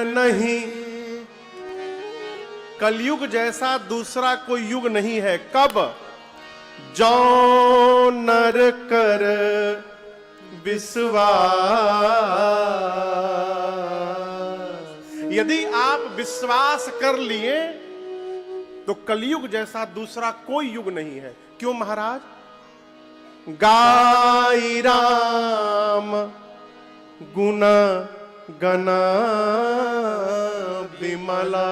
नहीं, कलयुग जैसा दूसरा कोई युग नहीं है। कब? जो नर कर विश्वास। यदि आप विश्वास कर लिए तो कलयुग जैसा दूसरा कोई युग नहीं है। क्यों महाराज? गाई राम गुण गना विमला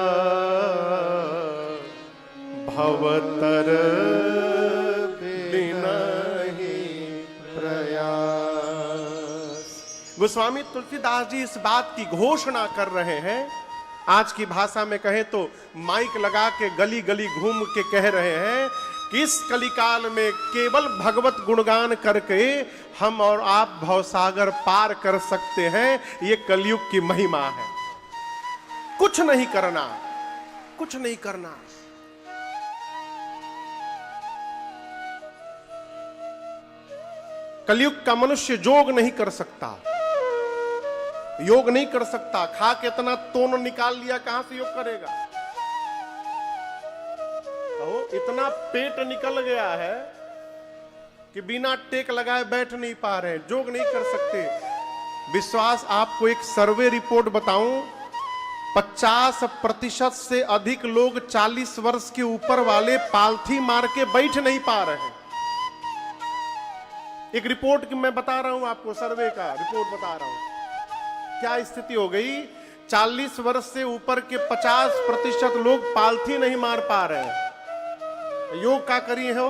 भवतर बिनहि प्रयास। गोस्वामी तुलसीदास जी इस बात की घोषणा कर रहे हैं। आज की भाषा में कहें तो माइक लगा के गली गली घूम के कह रहे हैं कि इस कलिकाल में केवल भगवत गुणगान करके हम और आप भवसागर पार कर सकते हैं। ये कलयुग की महिमा है। कुछ नहीं करना, कुछ नहीं करना। कलयुग का मनुष्य योग नहीं कर सकता, योग नहीं कर सकता। खा के इतना तोन निकाल लिया, कहां से योग करेगा? तो इतना पेट निकल गया है कि बिना टेक लगाए बैठ नहीं पा रहे, योग नहीं कर सकते। विश्वास, आपको एक सर्वे रिपोर्ट बताऊं, 50% से अधिक लोग 40 वर्ष के ऊपर वाले पालथी मार के बैठ नहीं पा रहे हैं। एक रिपोर्ट की मैं बता रहा हूं आपको, सर्वे का रिपोर्ट बता रहा हूं क्या स्थिति हो गई। 40 वर्ष से ऊपर के 50% लोग पालथी नहीं मार पा रहे हैं। योग का करिए हो।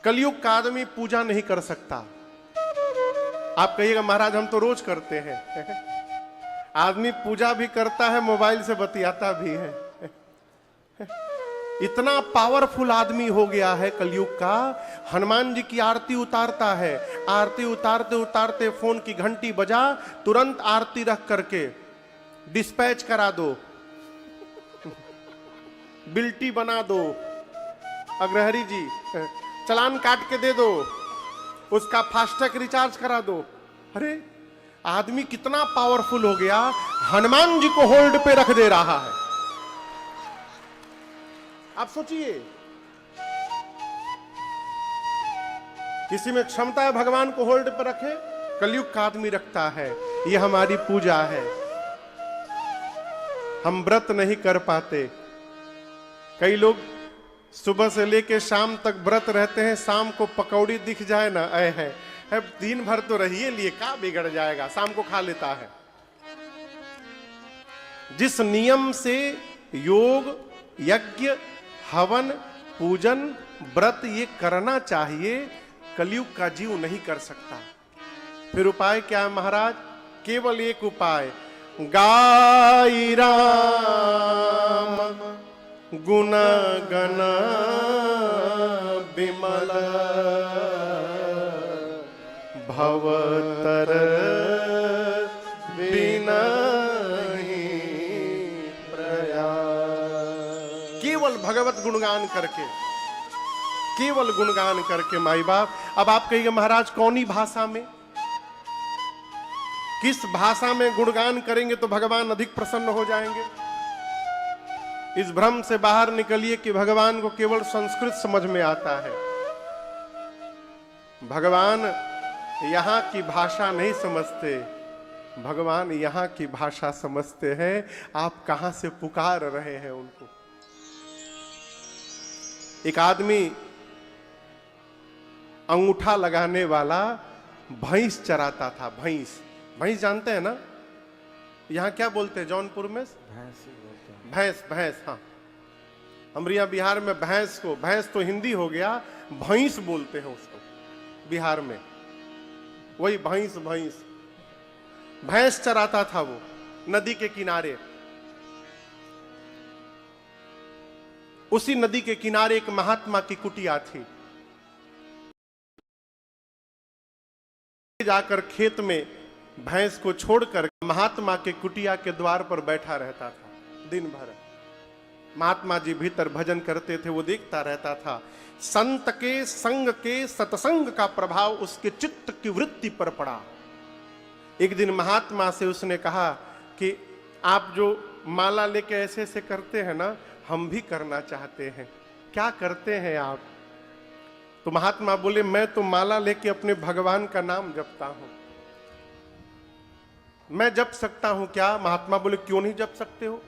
कलयुग का आदमी पूजा नहीं कर सकता। आप कहिएगा महाराज हम तो रोज करते हैं। आदमी पूजा भी करता है, मोबाइल से बतियाता भी है। इतना पावरफुल आदमी हो गया है कलयुग का। हनुमान जी की आरती उतारता है, आरती उतारते उतारते फोन की घंटी बजा, तुरंत आरती रख करके डिस्पैच करा दो, बिल्टी बना दो, अग्रहरी जी चलान काट के दे दो, उसका फास्टैग रिचार्ज करा दो। अरे आदमी कितना पावरफुल हो गया, हनुमान जी को होल्ड पे रख दे रहा है। आप सोचिए, किसी में क्षमता है भगवान को होल्ड पर रखे? कलयुग का आदमी रखता है। यह हमारी पूजा है। हम व्रत नहीं कर पाते। कई लोग सुबह से लेके शाम तक व्रत रहते हैं, शाम को पकौड़ी दिख जाए ना, है दिन भर तो रहिए लिए, क्या बिगड़ जाएगा, शाम को खा लेता है। जिस नियम से योग, यज्ञ, हवन, पूजन, व्रत ये करना चाहिए, कलयुग का जीव नहीं कर सकता। फिर उपाय क्या है महाराज? केवल एक उपाय, गाई राम गुण गण विमल भवतर बिनहि प्रयास। केवल भगवत गुणगान करके, केवल गुणगान करके माई बाप। अब आप कहिए महाराज कौनी भाषा में, किस भाषा में गुणगान करेंगे तो भगवान अधिक प्रसन्न हो जाएंगे? इस भ्रम से बाहर निकलिए कि भगवान को केवल संस्कृत समझ में आता है। भगवान यहां की भाषा नहीं समझते, भगवान यहां की भाषा समझते हैं। आप कहां से पुकार रहे हैं उनको। एक आदमी अंगूठा लगाने वाला भैंस चराता था। भैंस, भैंस जानते हैं ना? यहां क्या बोलते हैं जौनपुर में? भैंस, भैंस। हाँ, हमारे यहाँ बिहार में भैंस को, भैंस तो हिंदी हो गया, भैंस बोलते हैं उसको बिहार में। वही भैंस, भैंस भैंस चराता था वो नदी के किनारे। उसी नदी के किनारे एक महात्मा की कुटिया थी। जाकर खेत में भैंस को छोड़कर महात्मा के कुटिया के द्वार पर बैठा रहता था दिन भर। महात्मा जी भीतर भजन करते थे, वो देखता रहता था। संत के संग के सत्संग का प्रभाव उसके चित्त की वृत्ति पर पड़ा। एक दिन महात्मा से उसने कहा कि आप जो माला लेके ऐसे ऐसे करते हैं ना, हम भी करना चाहते हैं, क्या करते हैं आप? तो महात्मा बोले, मैं तो माला लेके अपने भगवान का नाम जपता हूं। मैं जप सकता हूं क्या? महात्मा बोले, क्यों नहीं जप सकते हो?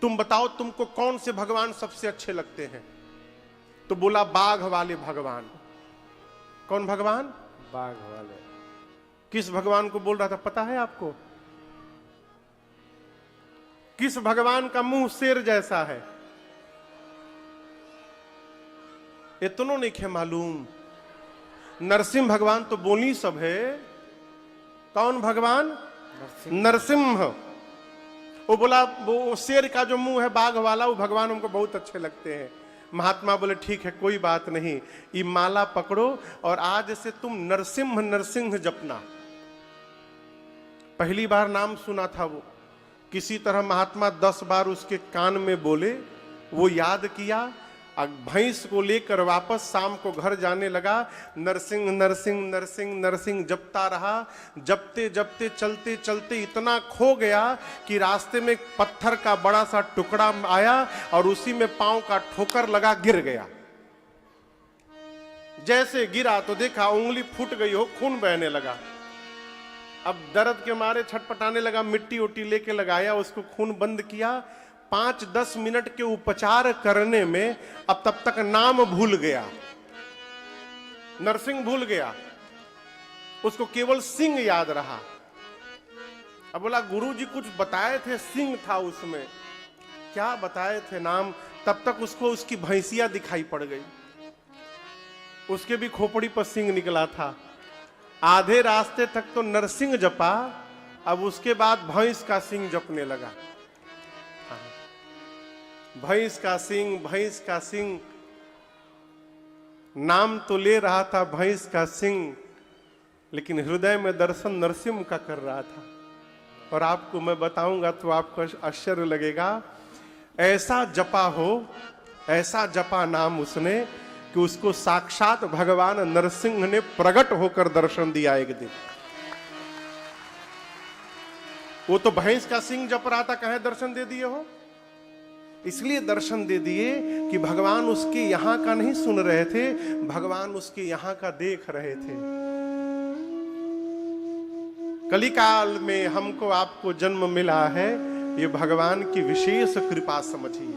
तुम बताओ, तुमको कौन से भगवान सबसे अच्छे लगते हैं? तो बोला, बाघ वाले भगवान। कौन भगवान? बाघ वाले। किस भगवान को बोल रहा था पता है आपको? किस भगवान का मुंह शेर जैसा है? इतनों नहीं खे मालूम। नरसिंह भगवान तो बोली सब है। कौन भगवान? नरसिंह। वो बोला, वो शेर का जो मुंह है बाघ वाला, वो भगवान हमको बहुत अच्छे लगते हैं। महात्मा बोले, ठीक है, कोई बात नहीं, ये माला पकड़ो और आज से तुम नरसिंह नरसिंह जपना। पहली बार नाम सुना था वो, किसी तरह महात्मा 10 बार उसके कान में बोले, वो याद किया, भैंस को लेकर वापस शाम को घर जाने लगा। नरसिंह नरसिंह नरसिंह नरसिंह जपता रहा। जपते जपते चलते चलते इतना खो गया कि रास्ते में एक पत्थर का बड़ा सा टुकड़ा आया और उसी में पांव का ठोकर लगा, गिर गया। जैसे गिरा तो देखा उंगली फूट गई हो, खून बहने लगा। अब दर्द के मारे छटपटाने लगा, मिट्टी उट्टी लेके लगाया, उसको खून बंद किया। 5-10 मिनट के उपचार करने में अब तब तक नाम भूल गया, नरसिंह भूल गया, उसको केवल सिंह याद रहा। अब बोला, गुरुजी कुछ बताए थे, सिंह था उसमें। क्या बताए थे नाम? तब तक उसको उसकी भैंसिया दिखाई पड़ गई, उसके भी खोपड़ी पर सिंह निकला था। आधे रास्ते तक तो नरसिंह जपा, अब उसके बाद भैंस का सिंह जपने लगा। भैंस का सिंह, भैंस का सिंह, नाम तो ले रहा था भैंस का सिंह, लेकिन हृदय में दर्शन नरसिंह का कर रहा था। और आपको मैं बताऊंगा तो आपको आश्चर्य लगेगा, ऐसा जपा हो, ऐसा जपा नाम उसने कि उसको साक्षात भगवान नरसिंह ने प्रकट होकर दर्शन दिया एक दिन। वो तो भैंस का सिंह जप रहा था, कहे दर्शन दे दिए हो? इसलिए दर्शन दे दिए कि भगवान उसके यहां का नहीं सुन रहे थे, भगवान उसके यहां का देख रहे थे। कलिकाल में हमको आपको जन्म मिला है, ये भगवान की विशेष कृपा समझिए,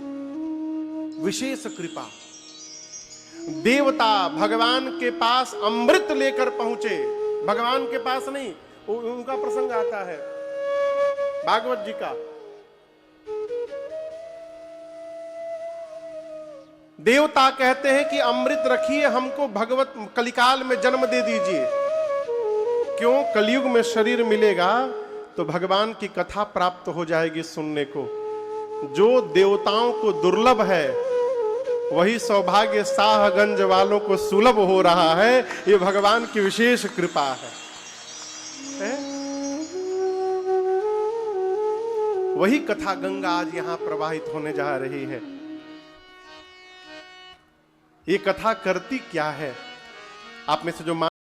विशेष कृपा। देवता भगवान के पास अमृत लेकर पहुंचे, भगवान के पास नहीं। उनका प्रसंग आता है भागवत जी का। देवता कहते हैं कि अमृत रखिए, हमको भगवत कलिकाल में जन्म दे दीजिए। क्यों? कलयुग में शरीर मिलेगा तो भगवान की कथा प्राप्त हो जाएगी सुनने को। जो देवताओं को दुर्लभ है वही सौभाग्य साहगंज वालों को सुलभ हो रहा है। ये भगवान की विशेष कृपा है? वही कथा गंगा आज यहां प्रवाहित होने जा रही है। ये कथा करती क्या है? आप में से जो